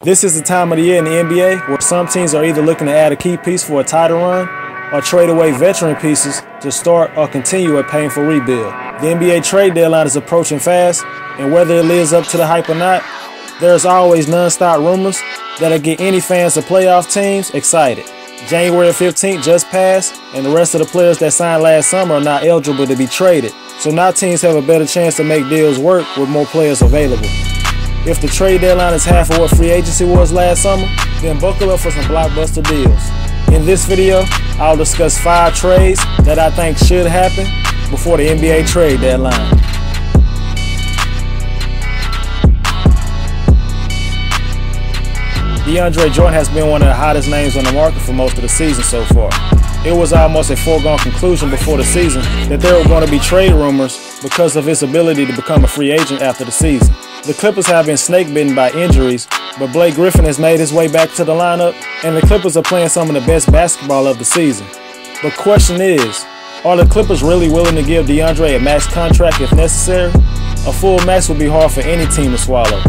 This is the time of the year in the NBA where some teams are either looking to add a key piece for a title run or trade away veteran pieces to start or continue a painful rebuild. The NBA trade deadline is approaching fast, and whether it lives up to the hype or not, there's always non-stop rumors that'll get any fans of playoff teams excited. January 15th just passed, and the rest of the players that signed last summer are not eligible to be traded. So now teams have a better chance to make deals work with more players available. If the trade deadline is half of what free agency was last summer, then buckle up for some blockbuster deals. In this video, I'll discuss 5 trades that I think should happen before the NBA trade deadline. DeAndre Jordan has been one of the hottest names on the market for most of the season so far. It was almost a foregone conclusion before the season that there were going to be trade rumors because of his ability to become a free agent after the season. The Clippers have been snake-bitten by injuries, but Blake Griffin has made his way back to the lineup, and the Clippers are playing some of the best basketball of the season. The question is, are the Clippers really willing to give DeAndre a max contract if necessary? A full max would be hard for any team to swallow.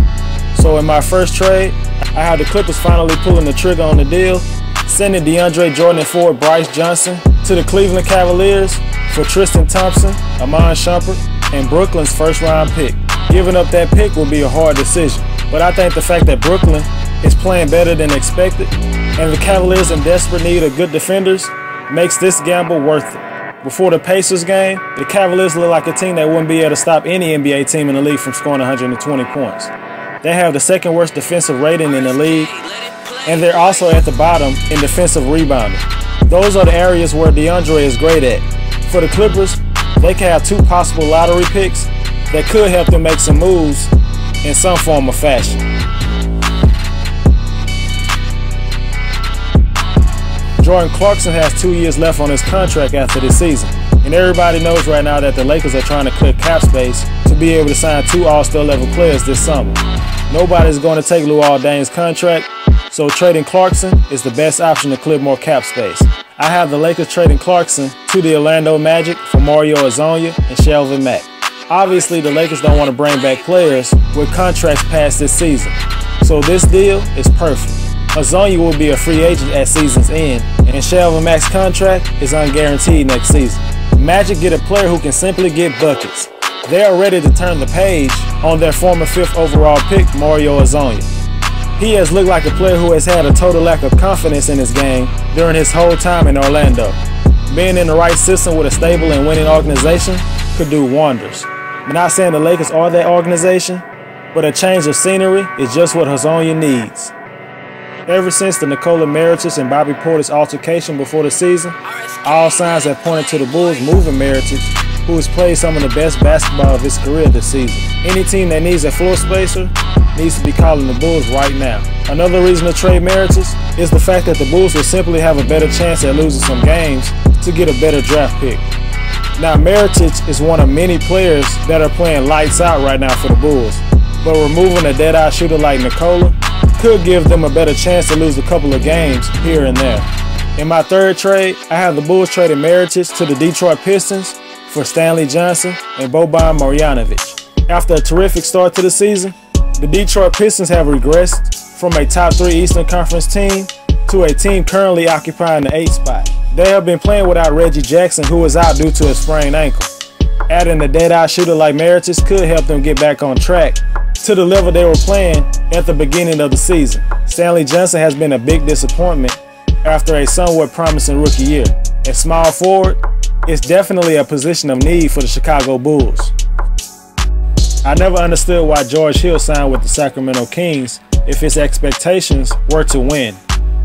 So in my first trade, I have the Clippers finally pulling the trigger on the deal, sending DeAndre Jordan and forward Bryce Johnson to the Cleveland Cavaliers for Tristan Thompson, Iman Shumpert, and Brooklyn's first-round pick. Giving up that pick will be a hard decision, but I think the fact that Brooklyn is playing better than expected and the Cavaliers in desperate need of good defenders makes this gamble worth it. Before the Pacers game, the Cavaliers look like a team that wouldn't be able to stop any NBA team in the league from scoring 120 points. They have the second worst defensive rating in the league, and they're also at the bottom in defensive rebounding. Those are the areas where DeAndre is great at. For the Clippers, they can have 2 possible lottery picks that could help them make some moves in some form or fashion. Jordan Clarkson has 2 years left on his contract after this season, and everybody knows right now that the Lakers are trying to clear cap space to be able to sign 2 All-Star level players this summer. Nobody's going to take Luol Deng's contract, so trading Clarkson is the best option to clear more cap space. I have the Lakers trading Clarkson to the Orlando Magic for Mario Hezonja and Shelvin Mack. Obviously, the Lakers don't want to bring back players with contracts past this season, so this deal is perfect. Hezonja will be a free agent at season's end, and Shelvin Mack's contract is unguaranteed next season. Magic get a player who can simply get buckets. They are ready to turn the page on their former 5th overall pick, Mario Hezonja. He has looked like a player who has had a total lack of confidence in his game during his whole time in Orlando. Being in the right system with a stable and winning organization could do wonders. I'm not saying the Lakers are that organization, but a change of scenery is just what Hezonja needs. Ever since the Nikola Mirotic and Bobby Portis altercation before the season, all signs have pointed to the Bulls moving Mirotic, who has played some of the best basketball of his career this season. Any team that needs a floor spacer needs to be calling the Bulls right now. Another reason to trade Mirotic is the fact that the Bulls will simply have a better chance at losing some games to get a better draft pick. Now, Mirotic is one of many players that are playing lights out right now for the Bulls, but removing a dead-eye shooter like Nikola could give them a better chance to lose a couple of games here and there. In my third trade, I have the Bulls trading Mirotic to the Detroit Pistons for Stanley Johnson and Boban Marjanovic. After a terrific start to the season, the Detroit Pistons have regressed from a top 3 Eastern Conference team to a team currently occupying the 8th spot. They have been playing without Reggie Jackson, who is out due to a sprained ankle. Adding a dead-eye shooter like Mirotic could help them get back on track to the level they were playing at the beginning of the season. Stanley Johnson has been a big disappointment after a somewhat promising rookie year. At small forward, it's definitely a position of need for the Chicago Bulls. I never understood why George Hill signed with the Sacramento Kings if his expectations were to win.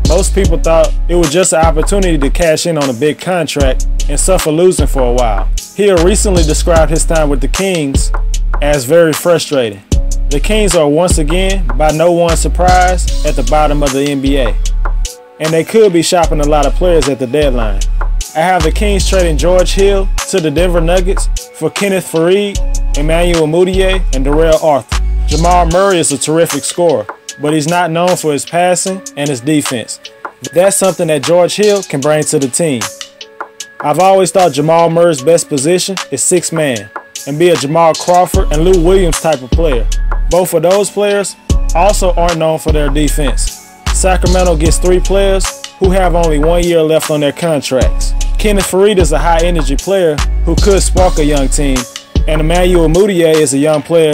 Most people thought it was just an opportunity to cash in on a big contract and suffer losing for a while. Hill recently described his time with the Kings as very frustrating. The Kings are once again, by no one's surprise, at the bottom of the NBA, and they could be shopping a lot of players at the deadline. I have the Kings trading George Hill to the Denver Nuggets for Kenneth Faried, Emmanuel Mudiay, and Darrell Arthur. Jamal Murray is a terrific scorer, but he's not known for his passing and his defense. That's something that George Hill can bring to the team. I've always thought Jamal Murray's best position is 6-man and be a Jamal Crawford and Lou Williams type of player. Both of those players also aren't known for their defense. Sacramento gets 3 players who have only 1 year left on their contracts. Kenneth Faried is a high-energy player who could spark a young team, and Emmanuel Mudiay is a young player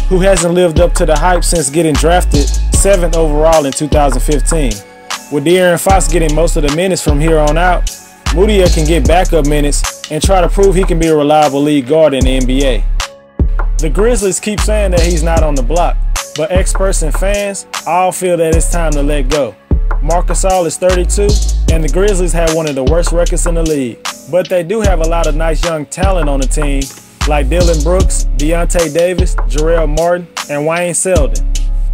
who hasn't lived up to the hype since getting drafted 7th overall in 2015. With De'Aaron Fox getting most of the minutes from here on out, Mudiay can get backup minutes and try to prove he can be a reliable lead guard in the NBA. The Grizzlies keep saying that he's not on the block, but experts and fans all feel that it's time to let go. Marc Gasol is 32, and the Grizzlies have one of the worst records in the league. But they do have a lot of nice young talent on the team, like Dillon Brooks, Deontay Davis, Jarrell Martin, and Wayne Selden.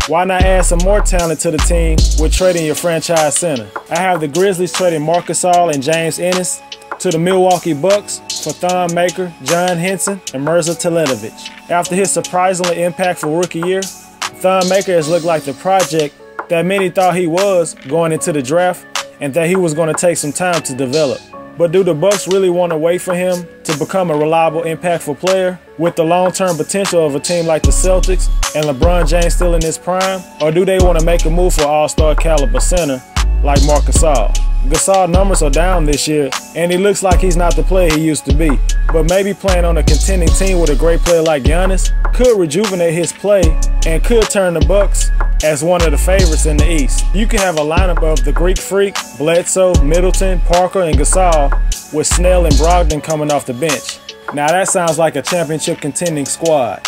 Why not add some more talent to the team with trading your franchise center? I have the Grizzlies trading Marc Gasol and James Ennis to the Milwaukee Bucks for Thon Maker, John Henson, and Mirza Teletovic. After his surprisingly impactful rookie year, Thon Maker has looked like the project that many thought he was going into the draft and that he was going to take some time to develop. But do the Bucks really want to wait for him to become a reliable, impactful player with the long-term potential of a team like the Celtics and LeBron James still in his prime? Or do they want to make a move for all-star caliber center like Marc Gasol? Gasol's numbers are down this year, and he looks like he's not the player he used to be. But maybe playing on a contending team with a great player like Giannis could rejuvenate his play and could turn the Bucks as one of the favorites in the East. You can have a lineup of the Greek Freak, Bledsoe, Middleton, Parker, and Gasol, with Snell and Brogdon coming off the bench. Now that sounds like a championship contending squad.